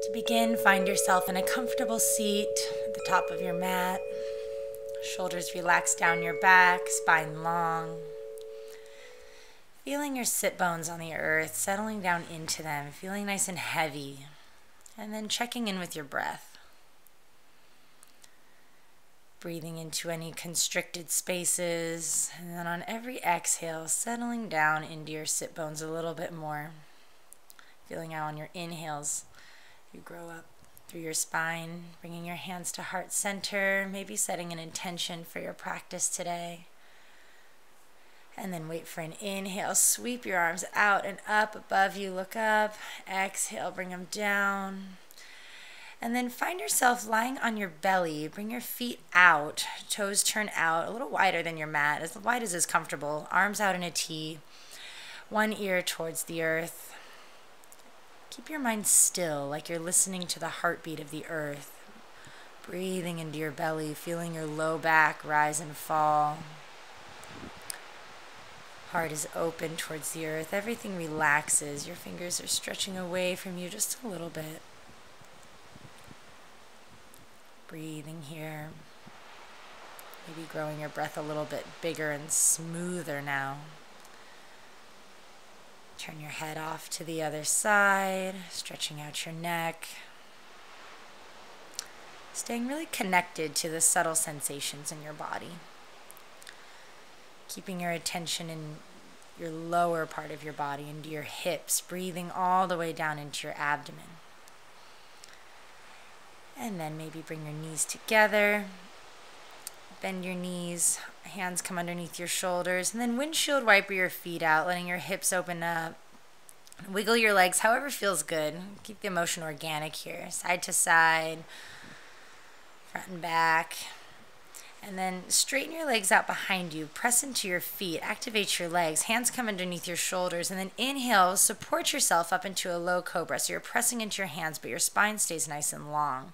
To begin, find yourself in a comfortable seat at the top of your mat. Shoulders relaxed down your back, spine long. Feeling your sit bones on the earth, settling down into them, feeling nice and heavy. And then checking in with your breath. Breathing into any constricted spaces. And then on every exhale, settling down into your sit bones a little bit more. Feeling out on your inhales. You grow up through your spine, bringing your hands to heart center, maybe setting an intention for your practice today. And then wait for an inhale. Sweep your arms out and up above you. Look up. Exhale, bring them down. And then find yourself lying on your belly. Bring your feet out. Toes turn out, a little wider than your mat, as wide as is comfortable. Arms out in a T. One ear towards the earth. Keep your mind still, like you're listening to the heartbeat of the earth. Breathing into your belly, feeling your low back rise and fall. Heart is open towards the earth. Everything relaxes. Your fingers are stretching away from you just a little bit. Breathing here. Maybe growing your breath a little bit bigger and smoother now. Turn your head off to the other side, stretching out your neck. Staying really connected to the subtle sensations in your body. Keeping your attention in your lower part of your body, into your hips, breathing all the way down into your abdomen. And then maybe bring your knees together. Bend your knees, hands come underneath your shoulders, and then windshield wiper your feet out, letting your hips open up. Wiggle your legs however feels good. Keep the emotion organic here, side to side, front and back. And then straighten your legs out behind you, press into your feet, activate your legs, hands come underneath your shoulders, and then inhale, support yourself up into a low cobra. So you're pressing into your hands, but your spine stays nice and long.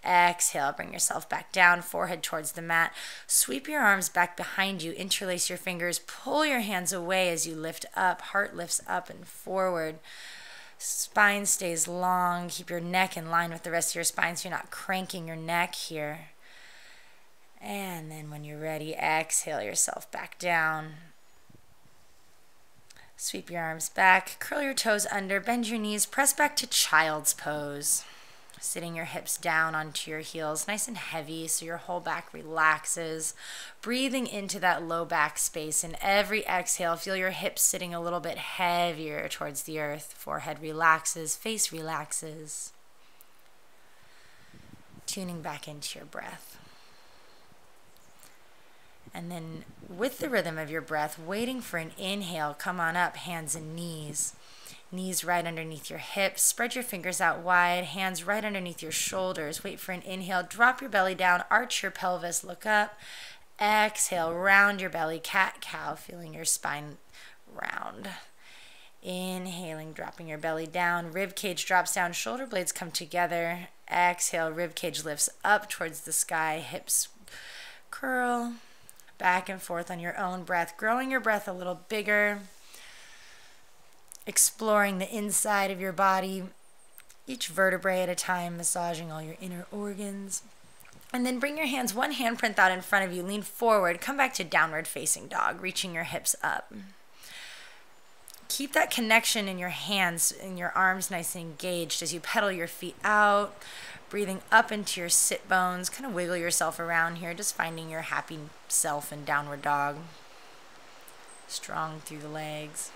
Exhale, bring yourself back down, forehead towards the mat. Sweep your arms back behind you, interlace your fingers, pull your hands away as you lift up. Heart lifts up and forward. Spine stays long. Keep your neck in line with the rest of your spine so you're not cranking your neck here. And then when you're ready, exhale yourself back down. Sweep your arms back, curl your toes under, bend your knees, press back to child's pose. Sitting your hips down onto your heels, nice and heavy so your whole back relaxes. Breathing into that low back space. And every exhale, feel your hips sitting a little bit heavier towards the earth. Forehead relaxes, face relaxes. Tuning back into your breath. And then with the rhythm of your breath, waiting for an inhale, come on up, hands and knees. Knees right underneath your hips. Spread your fingers out wide. Hands right underneath your shoulders. Wait for an inhale. Drop your belly down. Arch your pelvis. Look up. Exhale. Round your belly. Cat-cow. Feeling your spine round. Inhaling. Dropping your belly down. Rib cage drops down. Shoulder blades come together. Exhale. Rib cage lifts up towards the sky. Hips curl. Back and forth on your own breath. Growing your breath a little bigger. Exploring the inside of your body, each vertebrae at a time, massaging all your inner organs. And then bring your hands, one handprint out in front of you, lean forward, come back to downward facing dog, reaching your hips up. Keep that connection in your hands and your arms nice and engaged as you pedal your feet out, breathing up into your sit bones. Kind of wiggle yourself around here, just finding your happy self in downward dog. Strong through the legs.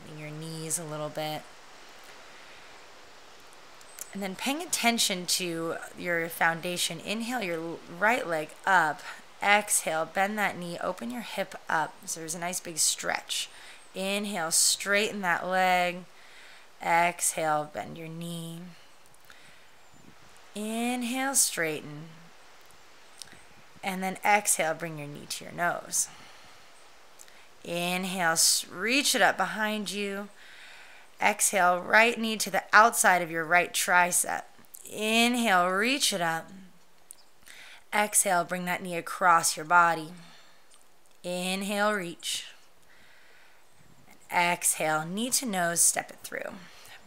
Bending your knees a little bit. And then paying attention to your foundation. Inhale your right leg up. Exhale, bend that knee, open your hip up. So there's a nice big stretch. Inhale, straighten that leg. Exhale, bend your knee. Inhale, straighten. And then exhale, bring your knee to your nose. Inhale, reach it up behind you. Exhale, right knee to the outside of your right tricep. Inhale, reach it up. Exhale, bring that knee across your body. Inhale, reach. Exhale, knee to nose, step it through.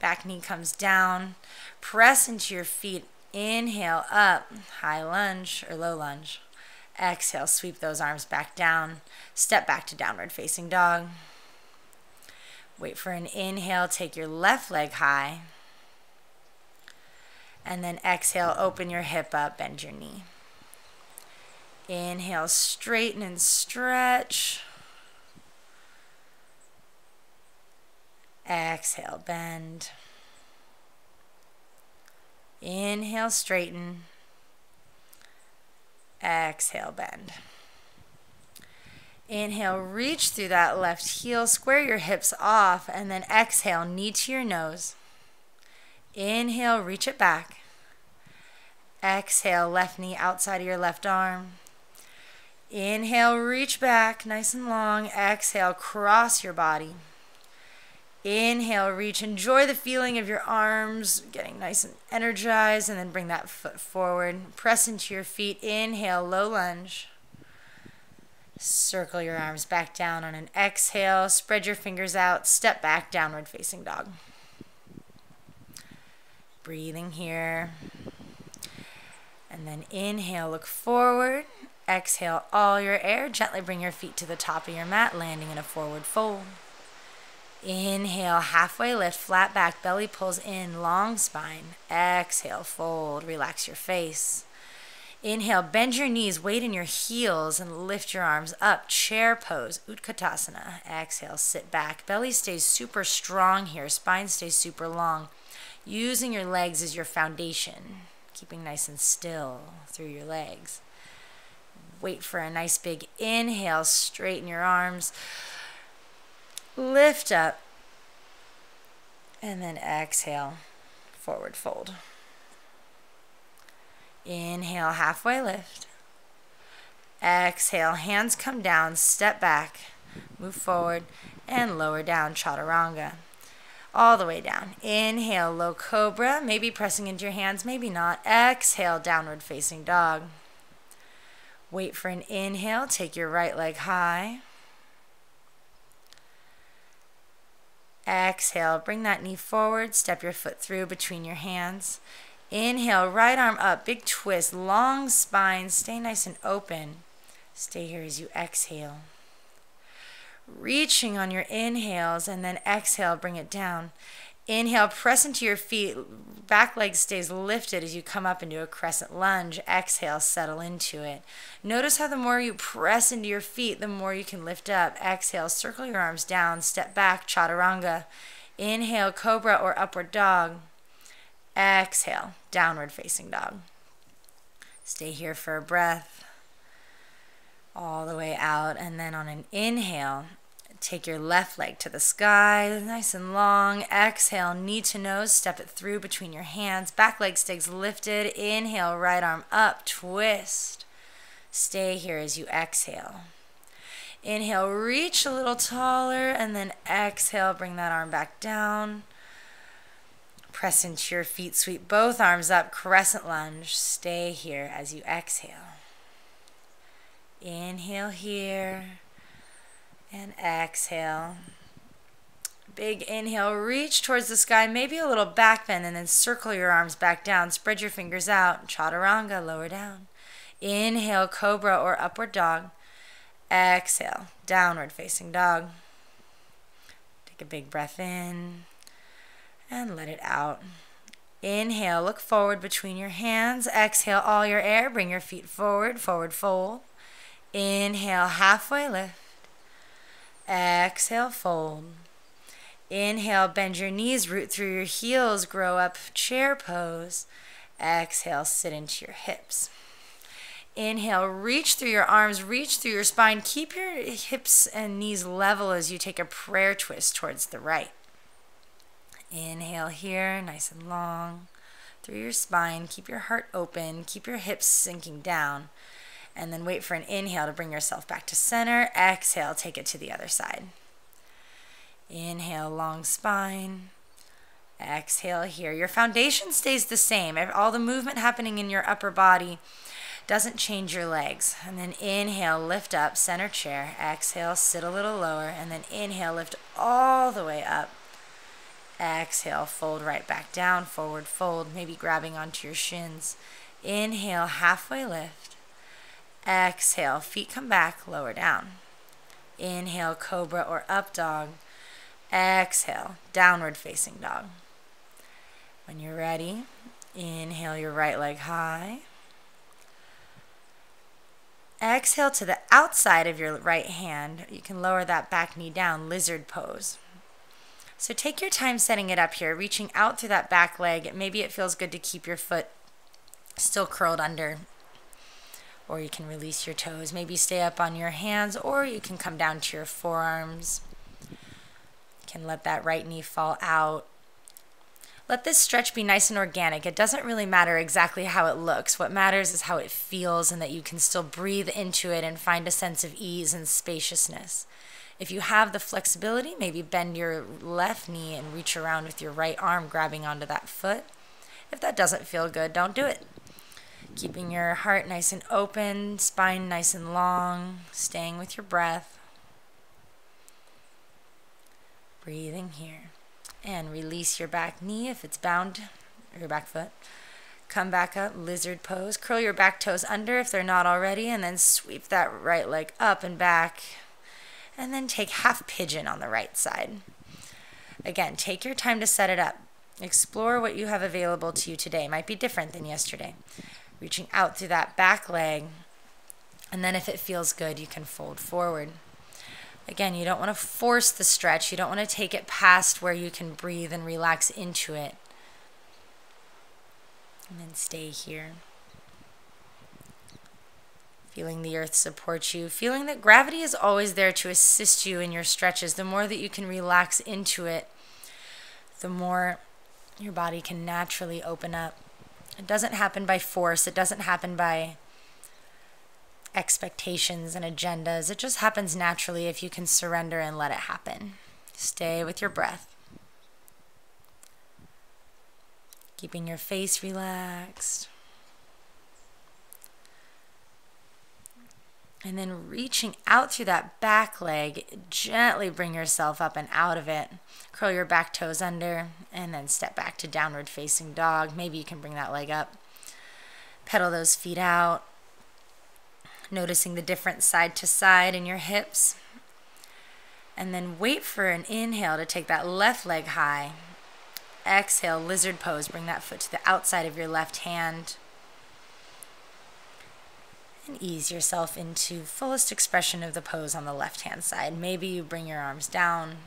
Back knee comes down. Press into your feet. Inhale up, high lunge or low lunge. Exhale, sweep those arms back down. Step back to downward facing dog. Wait for an inhale, take your left leg high. And then exhale, open your hip up, bend your knee. Inhale, straighten and stretch. Exhale, bend. Inhale, straighten. Exhale, bend. Inhale, reach through that left heel, square your hips off, and then exhale, knee to your nose. Inhale, reach it back. Exhale, left knee outside of your left arm. Inhale, reach back, nice and long. Exhale, cross your body. Inhale, reach. Enjoy the feeling of your arms getting nice and energized, and then bring that foot forward. Press into your feet. Inhale, low lunge. Circle your arms back down on an exhale. Spread your fingers out. Step back, downward facing dog. Breathing here. And then inhale, look forward. Exhale all your air. Gently bring your feet to the top of your mat, landing in a forward fold. Inhale, halfway lift, flat back, belly pulls in, long spine. Exhale, fold, relax your face. Inhale, bend your knees, weight in your heels, and lift your arms up. Chair pose, Utkatasana. Exhale, sit back. Belly stays super strong here. Spine stays super long. Using your legs as your foundation. Keeping nice and still through your legs. Wait for a nice big inhale. Straighten your arms. Lift up. And then exhale. Forward fold. Inhale, halfway lift. Exhale, hands come down, step back, move forward, and lower down, chaturanga. All the way down. Inhale, low cobra, maybe pressing into your hands, maybe not. Exhale, downward facing dog. Wait for an inhale, take your right leg high. Exhale, bring that knee forward, step your foot through between your hands. Inhale, right arm up, big twist, long spine, stay nice and open. Stay here as you exhale. Reaching on your inhales, and then exhale, bring it down. Inhale, press into your feet, back leg stays lifted as you come up into a crescent lunge. Exhale, settle into it. Notice how the more you press into your feet, the more you can lift up. Exhale, circle your arms down, step back, chaturanga. Inhale, cobra or upward dog. Exhale, downward facing dog. Stay here for a breath. All the way out, and then on an inhale, take your left leg to the sky, nice and long. Exhale, knee to nose, step it through between your hands. Back leg stays lifted. Inhale, right arm up, twist. Stay here as you exhale. Inhale, reach a little taller, and then exhale, bring that arm back down. Press into your feet, sweep both arms up, crescent lunge. Stay here as you exhale. Inhale here, and exhale. Big inhale, reach towards the sky, maybe a little back bend, and then circle your arms back down. Spread your fingers out, chaturanga, lower down. Inhale, cobra or upward dog. Exhale, downward facing dog. Take a big breath in, and let it out. Inhale, look forward between your hands. Exhale, all your air, bring your feet forward, forward fold. Inhale, halfway lift. Exhale, fold. Inhale, bend your knees, root through your heels, grow up, chair pose. Exhale, sit into your hips. Inhale, reach through your arms, reach through your spine. Keep your hips and knees level as you take a prayer twist towards the right. Inhale here, nice and long. Through your spine, keep your heart open, keep your hips sinking down. And then wait for an inhale to bring yourself back to center. Exhale, take it to the other side. Inhale, long spine. Exhale here. Your foundation stays the same. All the movement happening in your upper body doesn't change your legs. And then inhale, lift up, center chair. Exhale, sit a little lower. And then inhale, lift all the way up. Exhale, fold right back down, forward fold, maybe grabbing onto your shins. Inhale, halfway lift. Exhale, feet come back, lower down. Inhale, cobra or up dog. Exhale, downward facing dog. When you're ready, inhale your right leg high. Exhale to the outside of your right hand. You can lower that back knee down, lizard pose. So take your time setting it up here, reaching out through that back leg. Maybe it feels good to keep your foot still curled under, or you can release your toes. Maybe stay up on your hands, or you can come down to your forearms. You can let that right knee fall out. Let this stretch be nice and organic. It doesn't really matter exactly how it looks. What matters is how it feels, and that you can still breathe into it and find a sense of ease and spaciousness. If you have the flexibility, maybe bend your left knee and reach around with your right arm, grabbing onto that foot. If that doesn't feel good, don't do it. Keeping your heart nice and open, spine nice and long, staying with your breath. Breathing here. And release your back knee if it's bound, or your back foot. Come back up, lizard pose. Curl your back toes under if they're not already, and then sweep that right leg up and back. And then take half pigeon on the right side. Again, take your time to set it up. Explore what you have available to you today. It might be different than yesterday. Reaching out through that back leg. And then if it feels good, you can fold forward. Again, you don't want to force the stretch. You don't want to take it past where you can breathe and relax into it. And then stay here. Feeling the earth support you. Feeling that gravity is always there to assist you in your stretches. The more that you can relax into it, the more your body can naturally open up. It doesn't happen by force. It doesn't happen by expectations and agendas. It just happens naturally if you can surrender and let it happen. Stay with your breath. Keeping your face relaxed. And then reaching out through that back leg, gently bring yourself up and out of it. Curl your back toes under, and then step back to downward facing dog. Maybe you can bring that leg up. Pedal those feet out. Noticing the difference side to side in your hips. And then wait for an inhale to take that left leg high. Exhale, lizard pose. Bring that foot to the outside of your left hand. And ease yourself into fullest expression of the pose on the left-hand side. Maybe you bring your arms down.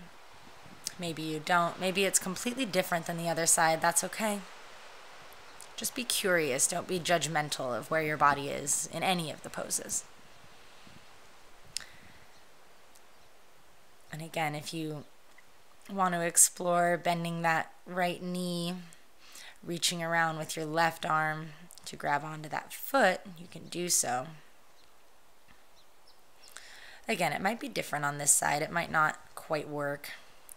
Maybe you don't. Maybe it's completely different than the other side. That's okay. Just be curious. Don't be judgmental of where your body is in any of the poses. And again, if you want to explore bending that right knee, reaching around with your left arm to grab onto that foot, you can do so. Again, it might be different on this side. It might not quite work.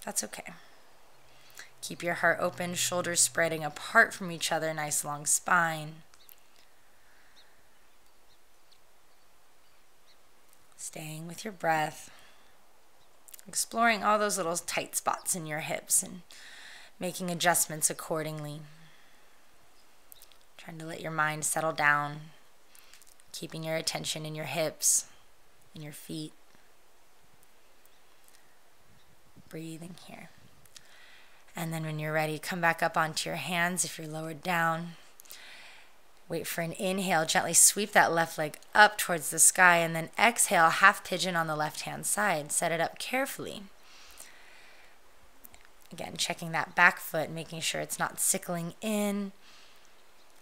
That's okay. Keep your heart open, shoulders spreading apart from each other, nice long spine. Staying with your breath. Exploring all those little tight spots in your hips and making adjustments accordingly. Trying to let your mind settle down, keeping your attention in your hips, in your feet. Breathing here. And then when you're ready, come back up onto your hands if you're lowered down. Wait for an inhale. Gently sweep that left leg up towards the sky, and then exhale, half pigeon on the left-hand side. Set it up carefully. Again, checking that back foot, making sure it's not sickling in.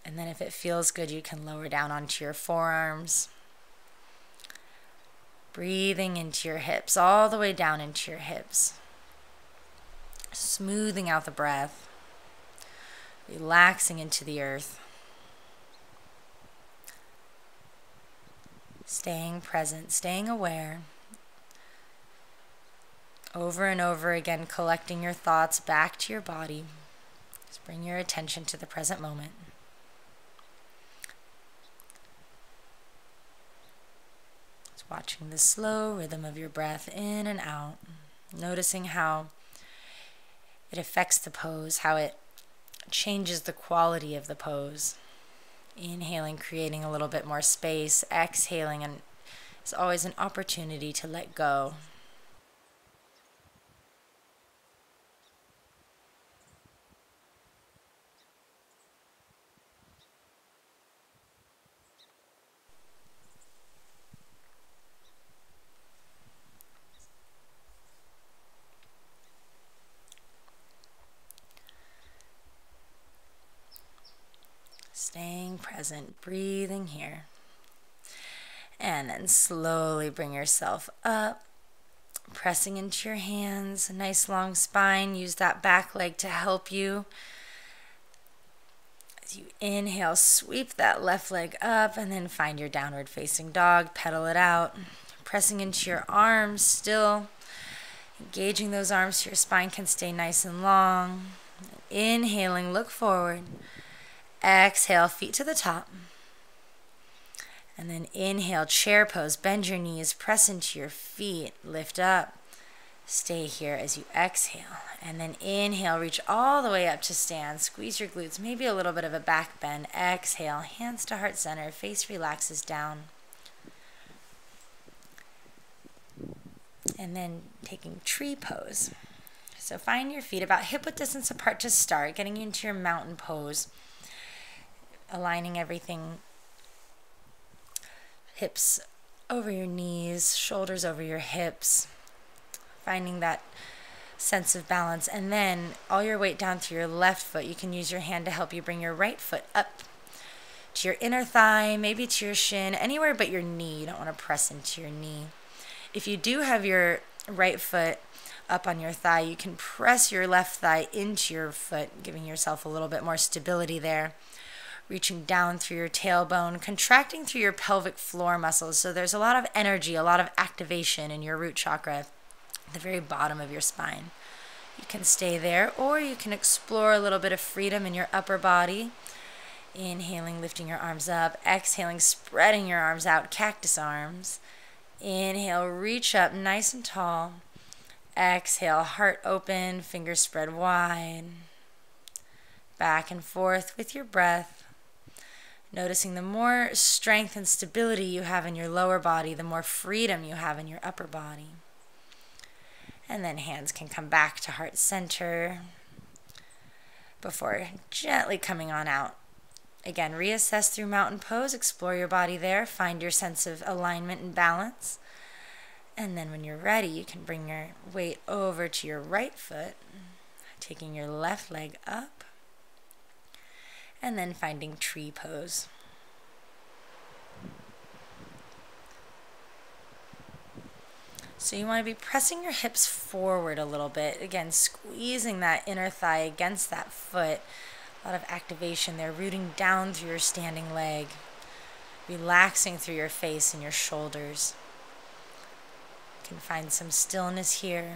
And then if it feels good, you can lower down onto your forearms. Breathing into your hips, all the way down into your hips. Smoothing out the breath. Relaxing into the earth. Staying present, staying aware. Over and over again, collecting your thoughts back to your body. Just bring your attention to the present moment. Just watching the slow rhythm of your breath in and out. Noticing how it affects the pose, how it changes the quality of the pose. Inhaling, creating a little bit more space. Exhaling, and it's always an opportunity to let go. Staying present, breathing here. And then slowly bring yourself up, pressing into your hands, a nice long spine. Use that back leg to help you. As you inhale, sweep that left leg up and then find your downward facing dog, pedal it out. Pressing into your arms, still engaging those arms so your spine can stay nice and long. Inhaling, look forward. Exhale, feet to the top. And then inhale, chair pose. Bend your knees, press into your feet, lift up. Stay here as you exhale. And then inhale, reach all the way up to stand. Squeeze your glutes, maybe a little bit of a back bend. Exhale, hands to heart center, face relaxes down. And then taking tree pose. So find your feet about hip width distance apart to start, getting into your mountain pose. Aligning everything, hips over your knees, shoulders over your hips, finding that sense of balance. And then all your weight down through your left foot. You can use your hand to help you bring your right foot up to your inner thigh, maybe to your shin, anywhere but your knee. You don't want to press into your knee. If you do have your right foot up on your thigh, you can press your left thigh into your foot, giving yourself a little bit more stability there. Reaching down through your tailbone, contracting through your pelvic floor muscles. So there's a lot of energy, a lot of activation in your root chakra at the very bottom of your spine. You can stay there, or you can explore a little bit of freedom in your upper body. Inhaling, lifting your arms up. Exhaling, spreading your arms out, cactus arms. Inhale, reach up nice and tall. Exhale, heart open, fingers spread wide. Back and forth with your breath. Noticing the more strength and stability you have in your lower body, the more freedom you have in your upper body. And then hands can come back to heart center before gently coming on out. Again, reassess through mountain pose, explore your body there, find your sense of alignment and balance. And then when you're ready, you can bring your weight over to your right foot, taking your left leg up. And then finding tree pose. So you want to be pressing your hips forward a little bit. Again, squeezing that inner thigh against that foot. A lot of activation there, rooting down through your standing leg. Relaxing through your face and your shoulders. You can find some stillness here.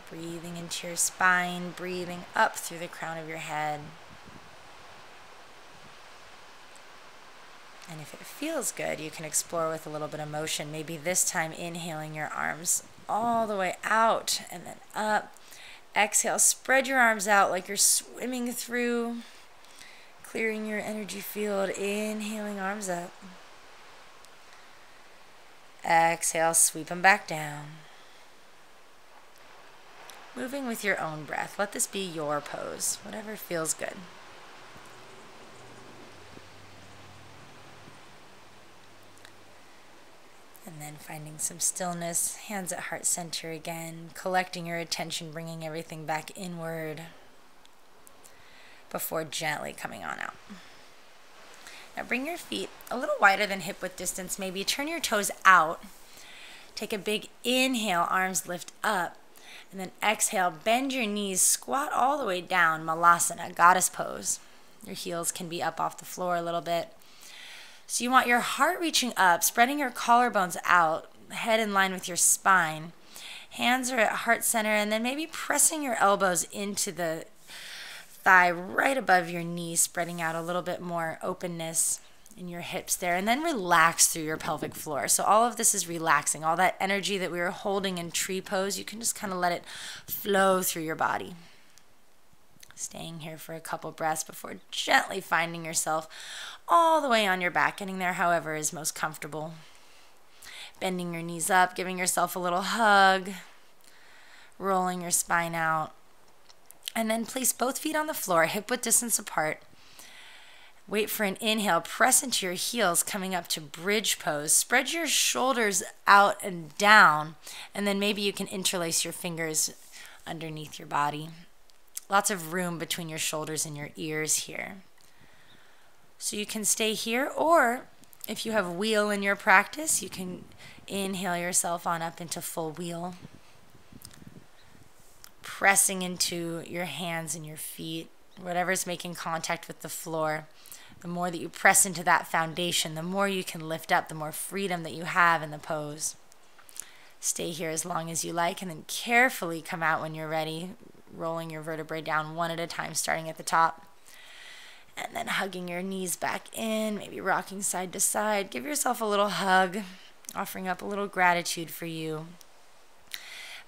Breathing into your spine, breathing up through the crown of your head. And if it feels good, you can explore with a little bit of motion. Maybe this time inhaling your arms all the way out and then up. Exhale, spread your arms out like you're swimming through, clearing your energy field. Inhaling, arms up. Exhale, sweep them back down. Moving with your own breath. Let this be your pose, whatever feels good. And then finding some stillness, hands at heart center again, collecting your attention, bringing everything back inward before gently coming on out. Now bring your feet a little wider than hip width distance, maybe turn your toes out. Take a big inhale, arms lift up, and then exhale, bend your knees, squat all the way down, Malasana, goddess pose. Your heels can be up off the floor a little bit. So you want your heart reaching up, spreading your collarbones out, head in line with your spine. Hands are at heart center, and then maybe pressing your elbows into the thigh right above your knee, spreading out a little bit more openness. in your hips there, and then relax through your pelvic floor. So all of this is relaxing. All that energy that we were holding in tree pose, you can just kind of let it flow through your body. Staying here for a couple breaths before gently finding yourself all the way on your back, getting there however is most comfortable. Bending your knees up, giving yourself a little hug, rolling your spine out. And then place both feet on the floor, hip-width distance apart. Wait for an inhale. Press into your heels, coming up to bridge pose. Spread your shoulders out and down, and then maybe you can interlace your fingers underneath your body. Lots of room between your shoulders and your ears here. So you can stay here, or if you have wheel in your practice, you can inhale yourself on up into full wheel. Pressing into your hands and your feet, whatever's making contact with the floor. The more that you press into that foundation, the more you can lift up, the more freedom that you have in the pose. Stay here as long as you like, and then carefully come out when you're ready, rolling your vertebrae down one at a time, starting at the top. And then hugging your knees back in, maybe rocking side to side. Give yourself a little hug, offering up a little gratitude for you,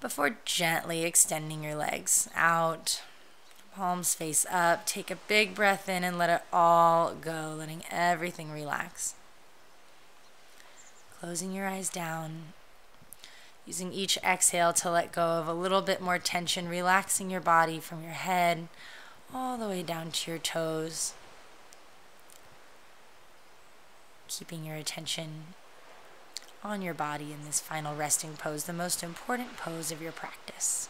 before gently extending your legs out. Palms face up. Take a big breath in and let it all go, letting everything relax. Closing your eyes down. Using each exhale to let go of a little bit more tension, relaxing your body from your head all the way down to your toes. Keeping your attention on your body in this final resting pose, the most important pose of your practice.